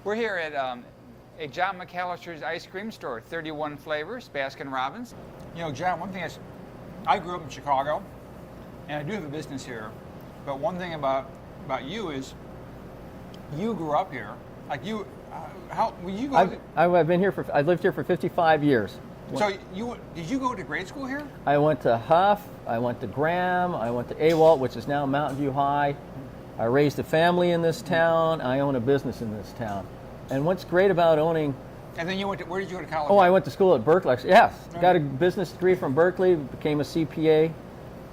We're here at John McAlister's ice cream store, 31 flavors, Baskin-Robbins. You know, John, one thing is, I grew up in Chicago, and I do have a business here. But one thing about you is, you grew up here. Like you, how will you go? I've been here I've lived here for 55 years. So did you go to grade school here? I went to Huff, I went to Graham, I went to AWALT, which is now Mountain View High. I raised a family in this town. I own a business in this town. And what's great about owning... And then you went to, where did you go to college? Oh, I went to school at Berkeley. Yes, got a business degree from Berkeley, became a CPA,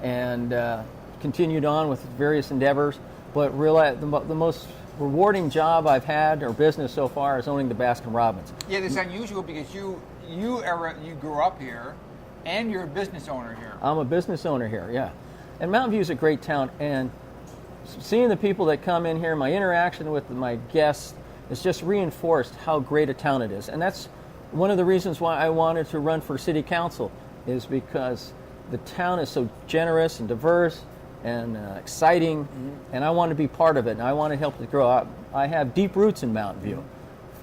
and continued on with various endeavors. But realized the most rewarding job I've had, or business so far, is owning the Baskin-Robbins. Yeah, it's unusual because you grew up here, and you're a business owner here. I'm a business owner here, yeah. And Mountain View is a great town, and seeing the people that come in here, my interaction with my guests, has just reinforced how great a town it is. And that's one of the reasons why I wanted to run for city council, is because the town is so generous and diverse and exciting, and I want to be part of it, and I want to help it grow up. I have deep roots in Mountain View.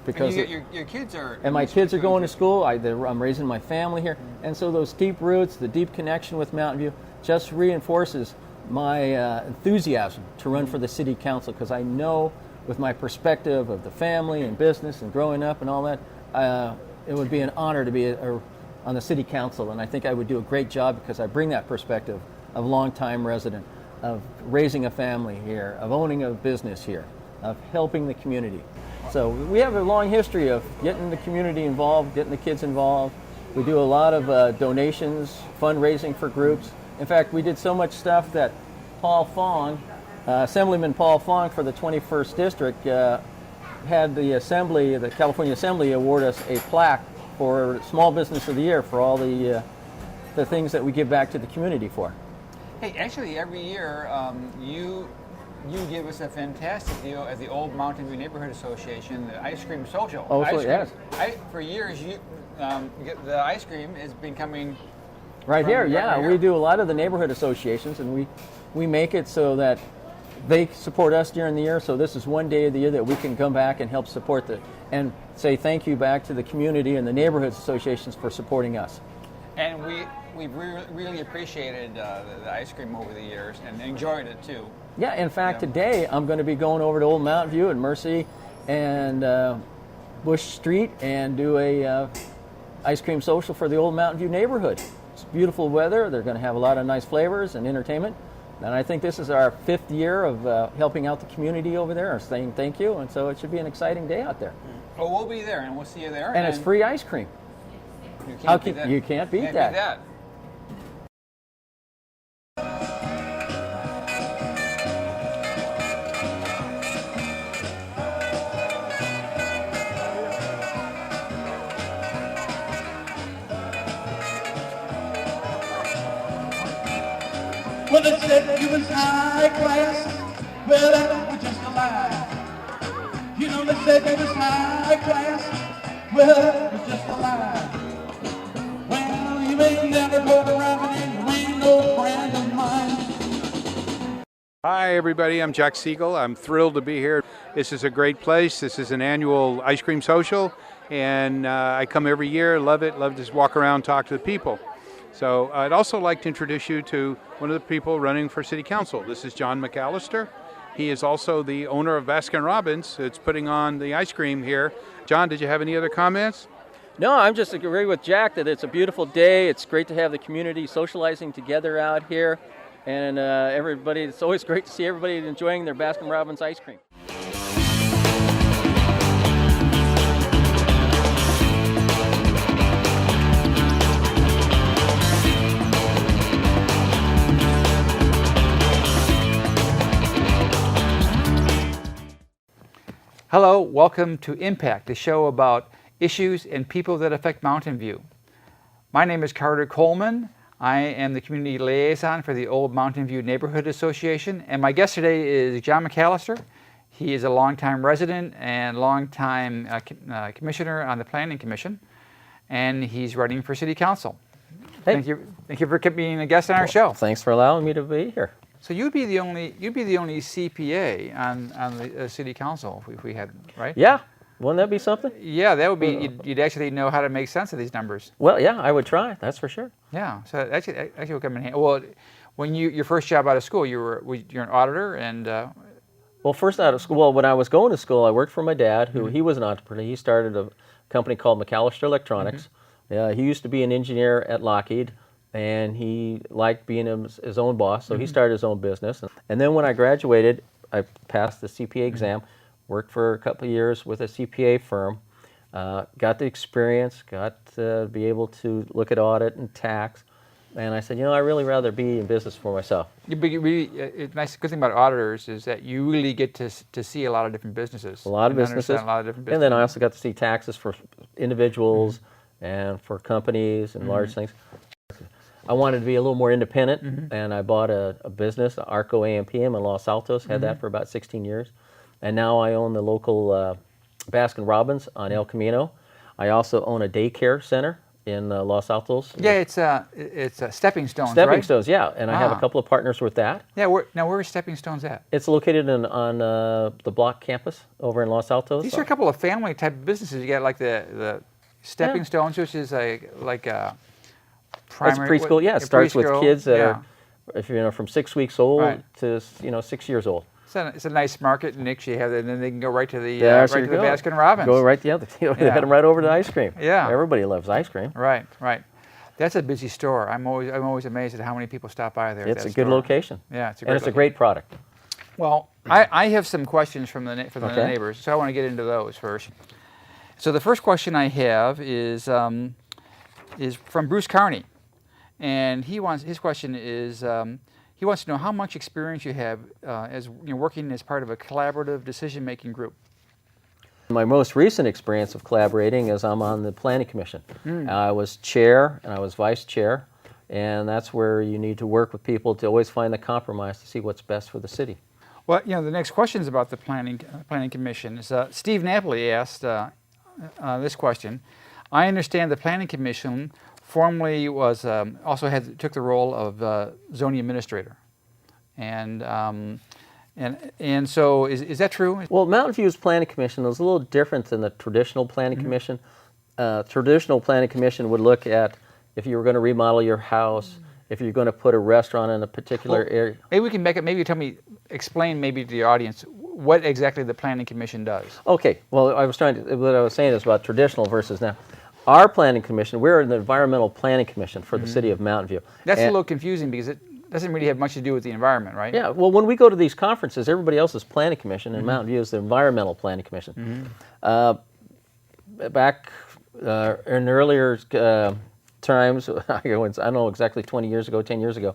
Because your kids are... And my kids are going to school. I'm raising my family here. And so those deep roots, the deep connection with Mountain View, just reinforces my enthusiasm to run for the city council, because I know with my perspective of the family and business and growing up and all that, it would be an honor to be on the city council, and I think I would do a great job because I bring that perspective of long-time resident, of raising a family here, of owning a business here, of helping the community. So we have a long history of getting the community involved, getting the kids involved. We do a lot of donations, fundraising for groups. In fact, we did so much stuff that Paul Fong, Assemblyman Paul Fong for the 21st District, had the California Assembly award us a plaque for Small Business of the Year for all the things that we give back to the community for. Hey, actually, every year you give us a fantastic deal at the Old Mountain View Neighborhood Association, the Ice Cream Social. Oh, so yes. For years, the ice cream has been coming right here. Yeah, we do a lot of the neighborhood associations, and we make it so that they support us during the year. So this is one day of the year that we can come back and help support and say thank you back to the community and the neighborhood associations for supporting us. And we've really appreciated the ice cream over the years and enjoyed it too. Yeah, in fact, today I'm going to be going over to Old Mountain View and Mercy and Bush Street and do a ice cream social for the Old Mountain View neighborhood. It's beautiful weather. They're going to have a lot of nice flavors and entertainment. And I think this is our 5th year of helping out the community over there, saying thank you. And so it should be an exciting day out there. Well, we'll be there, and we'll see you there. And it's free ice cream. You can't beat that. Well, they said you was high class, well, that was just a lie. You know, they said you was high class, well, that was just a lie. Well, you ain't never heard of rabbit and you ain't no friend of mine. Hi everybody, I'm Jack Siegel. I'm thrilled to be here. This is a great place. This is an annual ice cream social, and I come every year, love it, love to just walk around, talk to the people. So I'd also like to introduce you to one of the people running for city council. This is John McAlister. He is also the owner of Baskin-Robbins. It's putting on the ice cream here. John, did you have any other comments? No, I'm just agree with Jack that it's a beautiful day. It's great to have the community socializing together out here. And everybody, it's always great to see everybody enjoying their Baskin-Robbins ice cream. Hello, welcome to Impact, the show about issues and people that affect Mountain View. My name is Carter Coleman. I am the community liaison for the Old Mountain View Neighborhood Association, and my guest today is John McAlister. He is a longtime resident and longtime commissioner on the Planning Commission, and he's running for City Council. Hey. Thank you for being a guest on our show. Thanks for allowing me to be here. So you'd be the only CPA on the City Council if we had, right? Yeah, Wouldn't that be something? Yeah, that would be. You'd actually know how to make sense of these numbers. Well, yeah, I would try. That's for sure. Yeah, so actually would come in handy. Well, when your first job out of school, you're an auditor, and Well, first out of school, well, when I was going to school, I worked for my dad, who he was an entrepreneur. He started a company called McAlister Electronics. He used to be an engineer at Lockheed, and he liked being his own boss, so he started his own business. And then when I graduated, I passed the CPA exam, worked for a couple of years with a CPA firm, got the experience, got to be able to look at audit and tax. And I said, you know, I'd really rather be in business for myself. It's nice. Good thing about auditors is that you really get to see a lot of different businesses. A lot of and businesses. understand a lot of different businesses. And then I also got to see taxes for individuals and for companies and large things. I wanted to be a little more independent, and I bought a business, Arco AMPM in Los Altos, had that for about 16 years. And now I own the local Baskin Robbins on El Camino. I also own a daycare center in Los Altos. Yeah, it's Stepping Stones, Stepping right? Stones, yeah, and I have a couple of partners with that. Yeah, where is Stepping Stones at? It's located on the Block campus over in Los Altos. These are a couple of family type of businesses. You got like the Stepping Stones, which is like a primary. It's preschool, yeah. It starts with kids that are, if from 6 weeks old to 6 years old. It's a nice market niche you have, and then they can go right to the Baskin Robbins. Go right they head them right over to ice cream. Yeah, everybody loves ice cream. Right. That's a busy store. I'm always amazed at how many people stop by there. It's a good location. Yeah, it's a great product. Well, I have some questions from the neighbors, so I want to get into those first. So the first question I have is from Bruce Carney, and his question is. He wants to know how much experience you have as working as part of a collaborative decision-making group. My most recent experience of collaborating is I'm on the Planning Commission. I was chair and I was vice chair, and that's where you need to work with people to always find the compromise to see what's best for the city. Well, the next question is about the Planning Commission. Steve Napoli asked this question. I understand the Planning Commission formerly was took the role of zoning administrator, and so is that true? Well, Mountain View's Planning Commission is a little different than the traditional Planning Commission. Traditional Planning Commission would look at if you were going to remodel your house, if you're going to put a restaurant in a particular area. Maybe we can explain to the audience what exactly the Planning Commission does. Okay. Well, what I was saying is about traditional versus now. Our Planning Commission, we're an Environmental Planning Commission for the city of Mountain View. That's a little confusing because it doesn't really have much to do with the environment, right? Yeah, well, when we go to these conferences, everybody else is Planning Commission, and Mountain View is the Environmental Planning Commission. Back in earlier times, I don't know exactly 20 years ago, 10 years ago,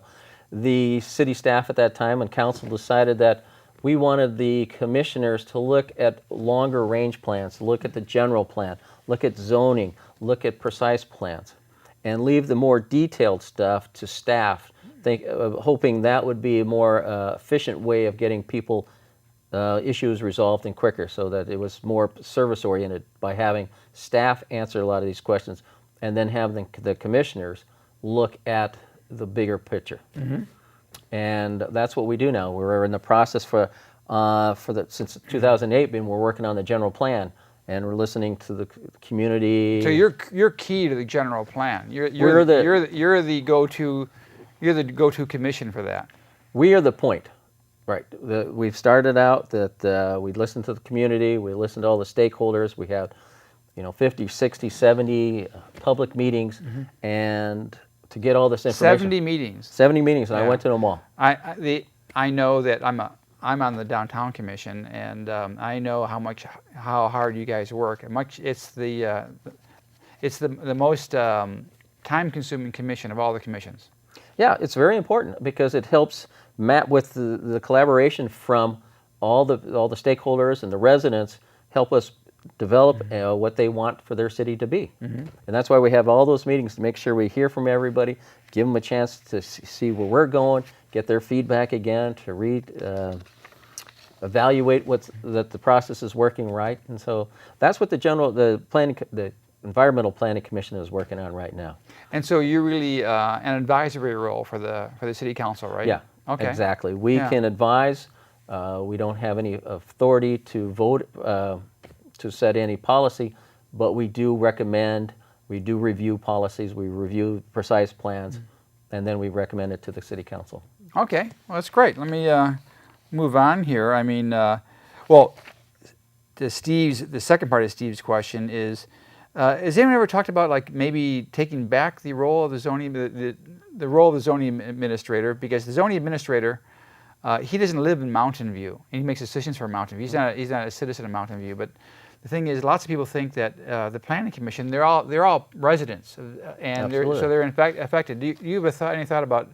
the city staff at that time and council decided that we wanted the commissioners to look at longer range plans, look at the general plan, look at zoning, look at precise plans, and leave the more detailed stuff to staff, hoping that would be a more efficient way of getting people issues resolved and quicker, so that it was more service-oriented by having staff answer a lot of these questions and then having the commissioners look at the bigger picture. And that's what we do now. We're in the process since 2008, we're working on the general plan, and we're listening to the community. So you're key to the general plan. You're the go-to commission for that. We are the point, right? We've started out that we listen to the community, we listen to all the stakeholders. We have 50, 60, 70 public meetings, and to get all this information. 70 meetings. 70 meetings, and I went to them all. I know that I'm on the downtown commission, and I know how hard you guys work. It's the most time-consuming commission of all the commissions. Yeah, it's very important because it helps map with the collaboration from all the stakeholders and the residents. Help us develop what they want for their city to be. And that's why we have all those meetings, to make sure we hear from everybody, give them a chance to see where we're going, get their feedback again, to evaluate that the process is working right. And so that's what the Environmental Planning Commission is working on right now. And so you're really an advisory role for the city council, right? Yeah, okay. Exactly. We can advise. We don't have any authority to vote, to set any policy, but we do recommend, we do review policies, we review precise plans, and then we recommend it to the city council. Okay, well, that's great. Let me move on here. I mean, well, the second part of Steve's question is, has anyone ever talked about like maybe taking back the role of the zoning, the role of the zoning administrator? Because the zoning administrator, he doesn't live in Mountain View, and he makes decisions for Mountain View. He's not a citizen of Mountain View. But the thing is, lots of people think that the planning commission, they're all residents, and they're in fact affected. Do you have any thought about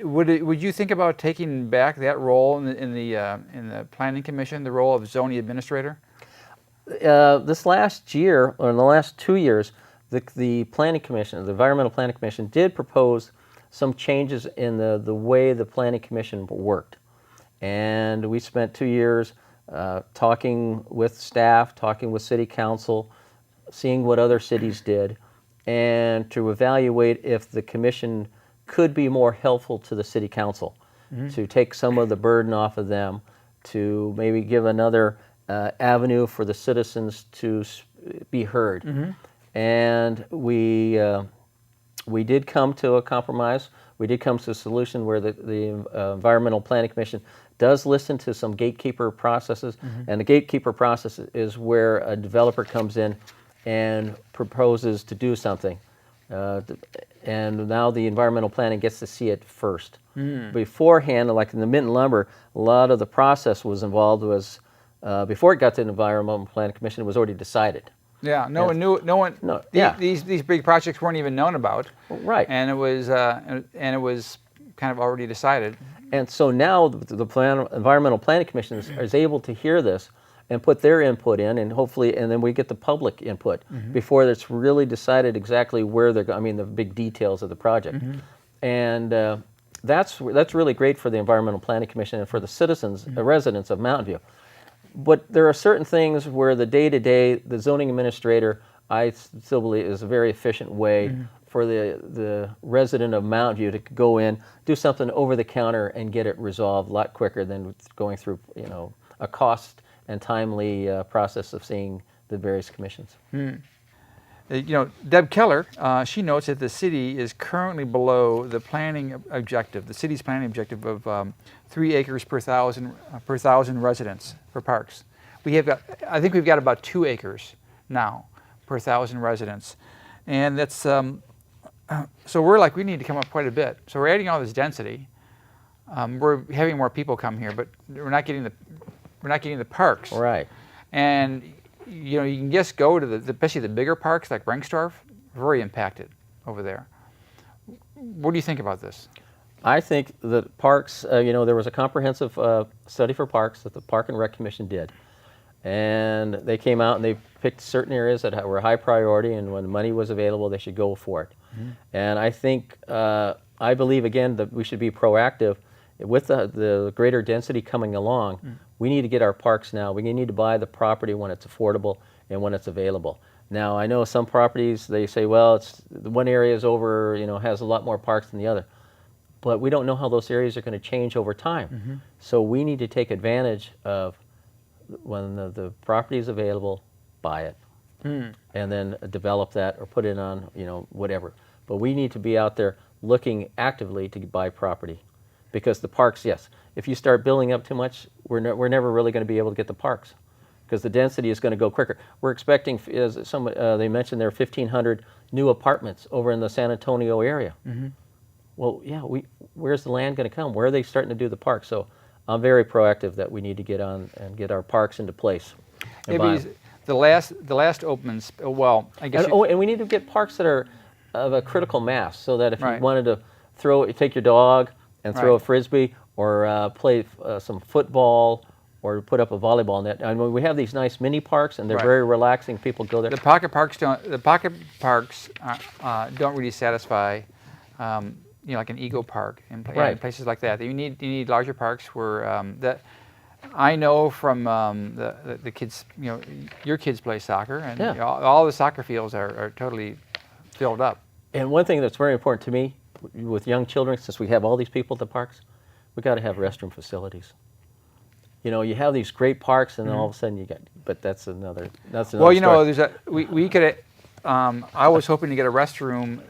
would you think about taking back that role in the planning commission, the role of zoning administrator? This last year, or in the last 2 years, the planning commission, the environmental planning commission, did propose some changes in the way the planning commission worked, and we spent 2 years talking with staff, talking with city council, seeing what other cities did, and to evaluate if the commission could be more helpful to the city council, to take some of the burden off of them, to maybe give another avenue for the citizens to be heard. And we did come to a compromise. We did come to a solution where the Environmental Planning Commission does listen to some gatekeeper processes, and the gatekeeper process is where a developer comes in and proposes to do something. And now the environmental planning gets to see it first. Beforehand, like in the Minton Lumber, a lot of the process was involved was, before it got to the Environmental Planning Commission, it was already decided. Yeah, no one knew. These big projects weren't even known about. Right. And it was kind of already decided. And so now the Environmental Planning Commission is able to hear this and put their input in, and hopefully, and then we get the public input before it's really decided exactly where they're going. I mean, the big details of the project, and that's really great for the Environmental Planning Commission and for the citizens, the residents of Mountain View. But there are certain things where the day-to-day, the zoning administrator, I still believe, is a very efficient way for the resident of Mountain View to go in, do something over the counter, and get it resolved a lot quicker than going through, a cost and timely process of seeing the various commissions. Deb Keller, she notes that the city is currently below the planning objective, the city's planning objective of 3 acres per thousand residents for parks. I think we've got about 2 acres now per 1,000 residents, and that's so we need to come up quite a bit. So we're adding all this density. We're having more people come here, but we're not getting the parks. Right. And you can just go to especially the bigger parks like Brinksdorf, very impacted over there. What do you think about this? I think that parks, there was a comprehensive study for parks that the Park and Rec Commission did. And they came out and they picked certain areas that were high priority, and when money was available, they should go for it. And I think, I believe, again, that we should be proactive. With the greater density coming along, we need to get our parks now. We need to buy the property when it's affordable and when it's available. Now, I know some properties, they say, well, one area is over, has a lot more parks than the other. But we don't know how those areas are going to change over time. So we need to take advantage of when the property is available, buy it, and then develop that or put it on, whatever. But we need to be out there looking actively to buy property. Because the parks, yes, if you start building up too much, we're never really going to be able to get the parks, because the density is going to go quicker. We're expecting, as they mentioned, there are 1,500 new apartments over in the San Antonio area. Well, yeah, where's the land going to come? Where are they starting to do the parks? So I'm very proactive that we need to get on and get our parks into place. Maybe the last opens, well, I guess. And we need to get parks that are of a critical mass, so that if you wanted to take your dog and throw a frisbee, or play some football, or put up a volleyball net. I mean, we have these nice mini parks, and they're very relaxing. People go there. The pocket parks don't really satisfy, like an Eagle Park and places like that. You need larger parks where that. I know from the kids, your kids play soccer, and all the soccer fields are totally filled up. And one thing that's very important to me, with young children, since we have all these people at the parks, we got to have restroom facilities. you have these great parks, and then all of a sudden you get. But that's another. Well, story. there's we could. I was hoping to get a restroom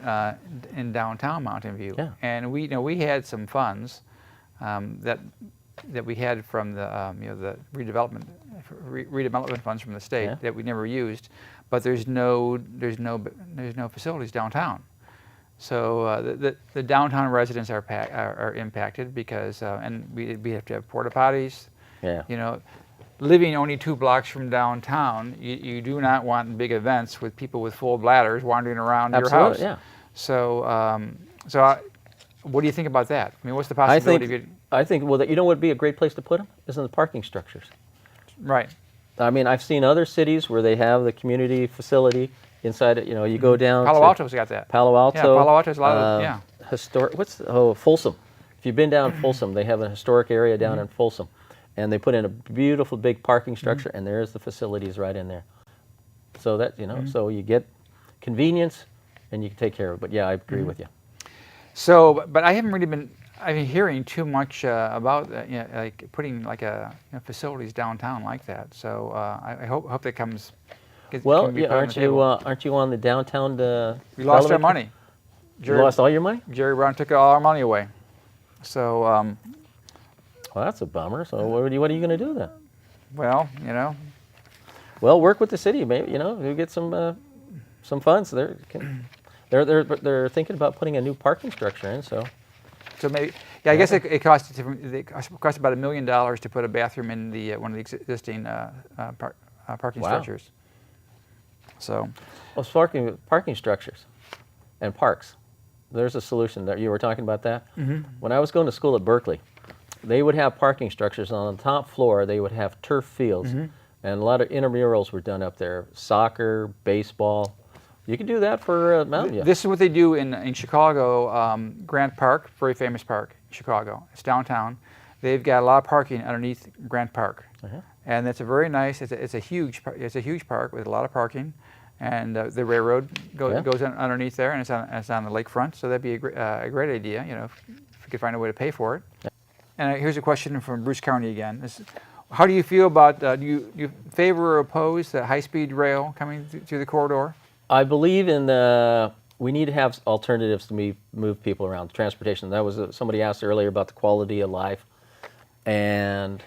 in downtown Mountain View, Yeah. and we had some funds that we had from the the redevelopment funds from the state Yeah. that we never used, but there's no facilities downtown. So the downtown residents are impacted because and we have to have porta potties. Yeah. Living only 2 blocks from downtown, you do not want big events with people with full bladders wandering around your house. Yeah. So, what do you think about that? I mean, what's the possibility? I think well, you know what would be a great place to put them is in the parking structures. Right. I mean, I've seen other cities where they have the community facility inside it. You go down. Palo Alto's got that. Palo Alto. Yeah, Palo Alto's a lot of historic. Folsom. If you've been down Folsom, they have a historic area down in Folsom. And they put in a beautiful big parking structure, and there's the facilities right in there. So that so you get convenience, and you can take care of it. But yeah, I agree with you. So, but I haven't really been hearing too much about like putting like facilities downtown like that. So I hope that comes. Well, aren't you on the downtown? We lost our money. You lost all your money? Jerry Brown took all our money away. So. Well, that's a bummer. So what are you going to do then? Well, Well, work with the city. Maybe you get some funds. They're thinking about putting a new parking structure in. So maybe I guess it costs about $1 million to put a bathroom in the one of the existing parking structures. So, parking structures and parks. There's a solution there. You were talking about that. When I was going to school at Berkeley, they would have parking structures, and on the top floor they would have turf fields, and a lot of intramurals were done up there, soccer, baseball. You can do that for Mountain View. This is what they do in Chicago, Grant Park, very famous park, Chicago. It's downtown. They've got a lot of parking underneath Grant Park, and it's a very nice. It's a huge park with a lot of parking, and the railroad goes underneath there, and it's on the lakefront. So that'd be a great idea, if we could find a way to pay for it. And here's a question from Bruce County again. How do you feel about, do you favor or oppose the high-speed rail coming through the corridor? I believe in we need to have alternatives to move people around, transportation. That was somebody asked earlier about the quality of life. And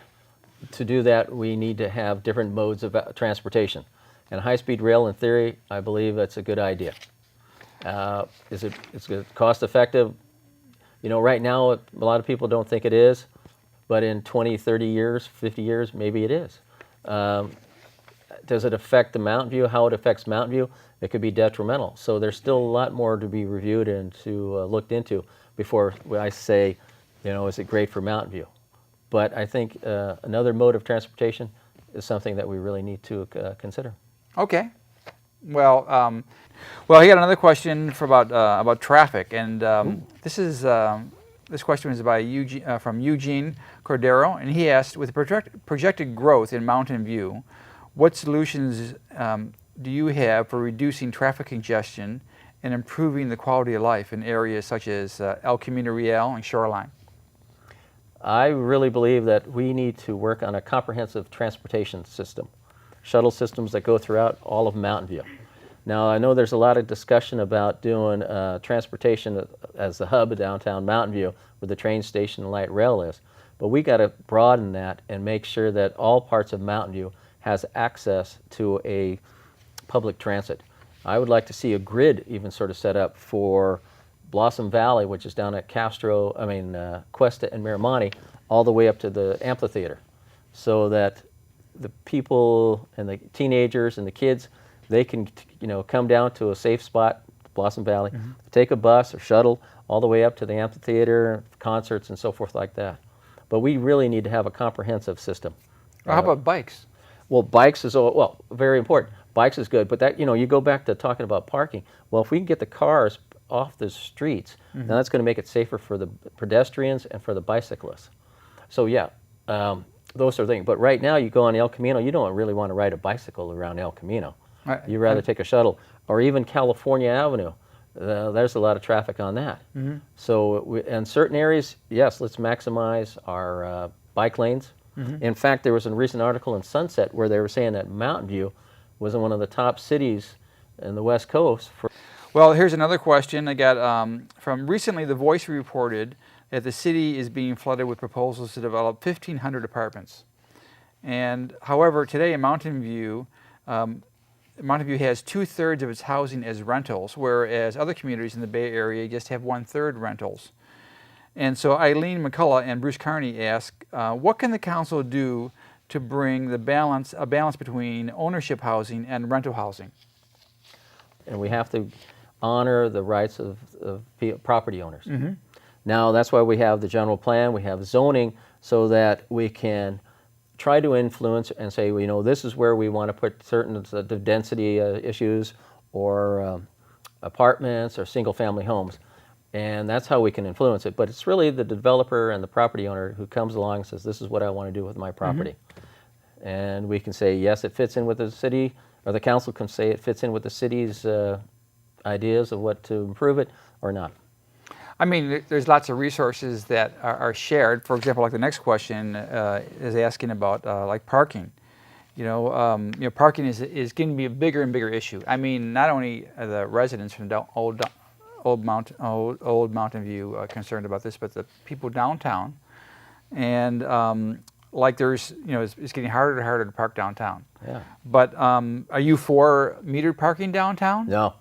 to do that, we need to have different modes of transportation. And high-speed rail, in theory, I believe that's a good idea. Is it cost-effective? Right now, a lot of people don't think it is, but in 20, 30 years, 50 years, maybe it is. Does it affect the Mountain View? How it affects Mountain View? It could be detrimental. So there's still a lot more to be reviewed and to looked into before I say, is it great for Mountain View? But I think another mode of transportation is something that we really need to consider. Okay. Well, I got another question about traffic, and this question was by from Eugene Cordero, and he asked, with projected growth in Mountain View, what solutions do you have for reducing traffic congestion and improving the quality of life in areas such as El Camino Real and Shoreline? I really believe that we need to work on a comprehensive transportation system, shuttle systems that go throughout all of Mountain View. Now, I know there's a lot of discussion about doing transportation as the hub of downtown Mountain View, where the train station and light rail is. But we got to broaden that and make sure that all parts of Mountain View has access to a public transit. I would like to see a grid even sort of set up for Blossom Valley, which is down at Cuesta and Miramonte, all the way up to the amphitheater, so that the people and the teenagers and the kids, they can come down to a safe spot, Blossom Valley, take a bus or shuttle all the way up to the amphitheater, concerts and so forth like that. But we really need to have a comprehensive system. How about bikes? Well, bikes is very important. Bikes is good, but that you go back to talking about parking. Well, if we can get the cars off the streets, then that's going to make it safer for the pedestrians and for the bicyclists. So yeah, those are things. But right now, you go on El Camino, you don't really want to ride a bicycle around El Camino. You'd rather take a shuttle, or even California Avenue. There's a lot of traffic on that. So in certain areas, yes, let's maximize our bike lanes In fact, there was a recent article in Sunset where they were saying that Mountain View was one of the top cities in the West Coast for. Well, here's another question I got from recently. The Voice reported that the city is being flooded with proposals to develop 1,500 apartments. And however, today in Mountain View has 2/3 of its housing as rentals, whereas other communities in the Bay Area just have 1/3 rentals. And so Eileen McCullough and Bruce Carney ask, what can the council do to bring a balance between ownership housing and rental housing? And we have to honor the rights of property owners. Now, that's why we have the general plan, we have zoning, so that we can try to influence and say, well, you know, this is where we want to put certain density issues or apartments or single-family homes. And that's how we can influence it. But it's really the developer and the property owner who comes along and says, this is what I want to do with my property. And we can say, yes, it fits in with the city, or the council can say it fits in with the city's ideas of what to improve it or not. I mean, there's lots of resources that are shared. For example, like the next question is asking about like parking. Parking is going to be a bigger and bigger issue. I mean, not only are the residents from Old Mountain View concerned about this, but the people downtown. And like there's, it's getting harder and harder to park downtown. Yeah. But are you for metered parking downtown? No.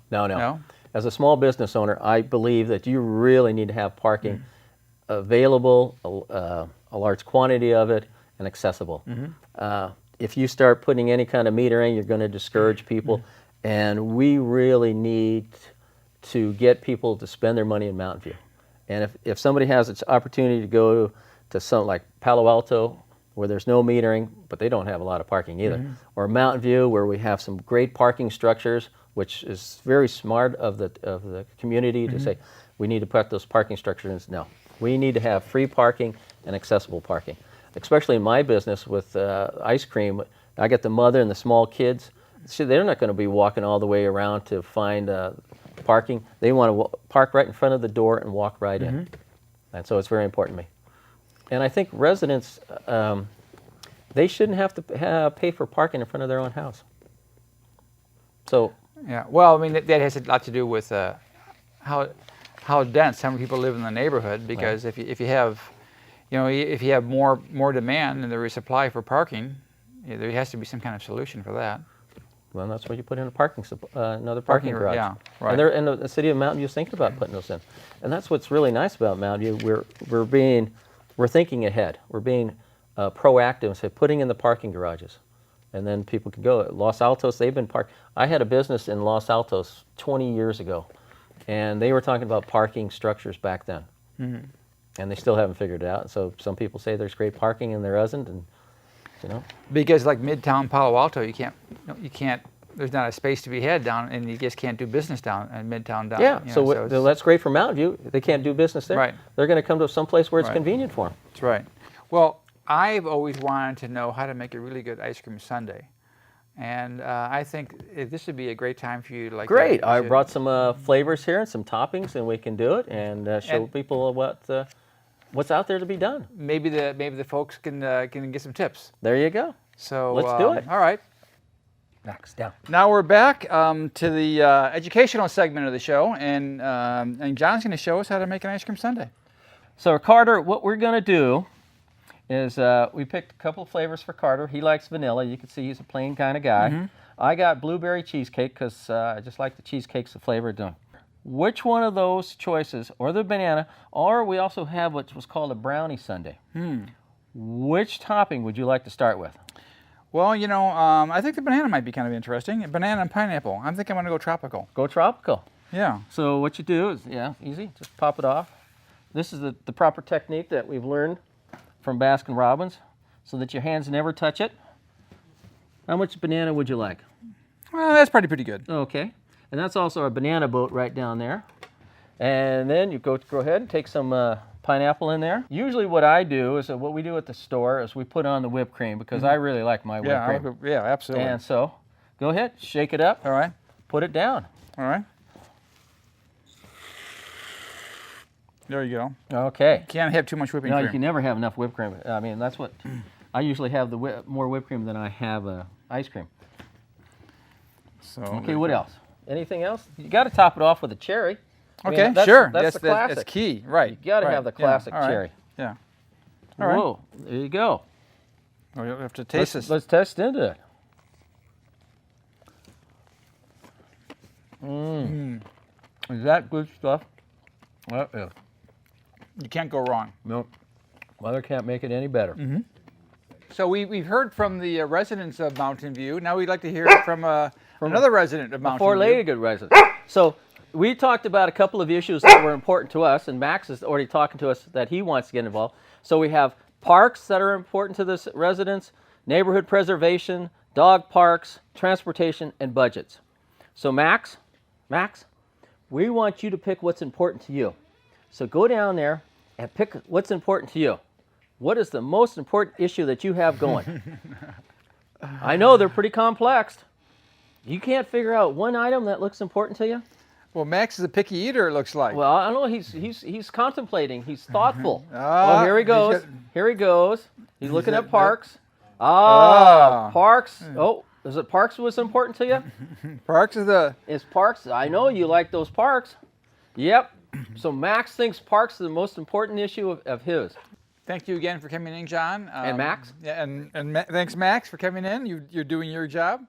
As a small business owner, I believe that you really need to have parking available, a large quantity of it, and accessible. If you start putting any kind of metering, you're going to discourage people. And we really need to get people to spend their money in Mountain View. And if somebody has its opportunity to go to something like Palo Alto, where there's no metering, but they don't have a lot of parking either, or Mountain View, where we have some great parking structures, which is very smart of the community to say, we need to put those parking structures in. No, we need to have free parking and accessible parking. Especially in my business with ice cream, I get the mother and the small kids. See, they're not going to be walking all the way around to find parking. They want to park right in front of the door and walk right in. And so it's very important to me. And I think residents, they shouldn't have to pay for parking in front of their own house. So. Yeah, well, I mean, that has a lot to do with how dense some people live in the neighborhood, because if you have, if you have more demand than there is supply for parking, there has to be some kind of solution for that. Well, that's where you put in another parking garage. Yeah, right. And the city of Mountain View is thinking about putting those in. And that's what's really nice about Mountain View. We're thinking ahead. We're being proactive and say putting in the parking garages. And then people can go. Los Altos, they've been parked. I had a business in Los Altos 20 years ago, and they were talking about parking structures back then. And they still haven't figured it out. So some people say there's great parking and there isn't, and Because like Midtown Palo Alto, you can't. There's not a space to be had down, and you just can't do business down in Midtown down. Yeah, so that's great for Mountain View. They can't do business there. Right. They're going to come to some place where it's convenient for them. That's right. Well, I've always wanted to know how to make a really good ice cream sundae, and I think this would be a great time for you to Great! I brought some flavors here and some toppings, and we can do it and show people what's out there to be done. Maybe the folks can get some tips. There you go. So let's do it. All right. Next down. Now we're back to the educational segment of the show, and John's going to show us how to make an ice cream sundae. So Carter, what we're going to do is we picked a couple of flavors for Carter. He likes vanilla. You can see he's a plain kind of guy. I got blueberry cheesecake because I just like the cheesecake's the flavor done. Which one of those choices, or the banana, or we also have what was called a brownie sundae. Which topping would you like to start with? Well, I think the banana might be kind of interesting. Banana and pineapple. I'm thinking I'm going to go tropical. Go tropical. Yeah. So what you do is, easy, just pop it off. This is the proper technique that we've learned from Baskin-Robbins, so that your hands never touch it. How much banana would you like? Well, that's pretty good. Okay. And that's also our banana boat right down there. And then you go ahead and take some pineapple in there. Usually what I do is what we do at the store is we put on the whipped cream because I really like my whipped cream. Yeah, absolutely. And so go ahead, shake it up. All right. Put it down. All right. There you go. Okay. Can't have too much whipping No, cream. you can never have enough whipped cream. I mean, that's what I usually have more whipped cream than I have ice cream. So Okay, what else? Anything else? You got to top it off with a cherry. I mean, Okay, sure. That's the classic. That's key, right? You got to have the classic all right. cherry. Yeah. All right. Whoa, there you go. Well, you'll have to taste this. Let's test into it. Is that good stuff? That is. You can't go wrong. Nope. Mother can't make it any better. So we've heard from the residents of Mountain View. Now we'd like to hear it from another resident of Mountain View. Four-legged resident. So we talked about a couple of issues that were important to us, and Max is already talking to us that he wants to get involved. So we have parks that are important to the residents, neighborhood preservation, dog parks, transportation, and budgets. So Max, we want you to pick what's important to you. So go down there and pick what's important to you. What is the most important issue that you have going? I know they're pretty complex. You can't figure out one item that looks important to you? Well, Max is a picky eater, it looks like. Well, I know he's contemplating. He's thoughtful. Ah, Oh, here he goes. he's got- Here he goes. He's looking that- at parks. Ah. Parks. Oh, is it parks was important to you? Parks is the... Is parks? I know you like those parks. Yep. So Max thinks parks are the most important issue of his. Thank you again for coming in, John. And Max? Yeah, and thanks, Max, for coming in. You're doing your job.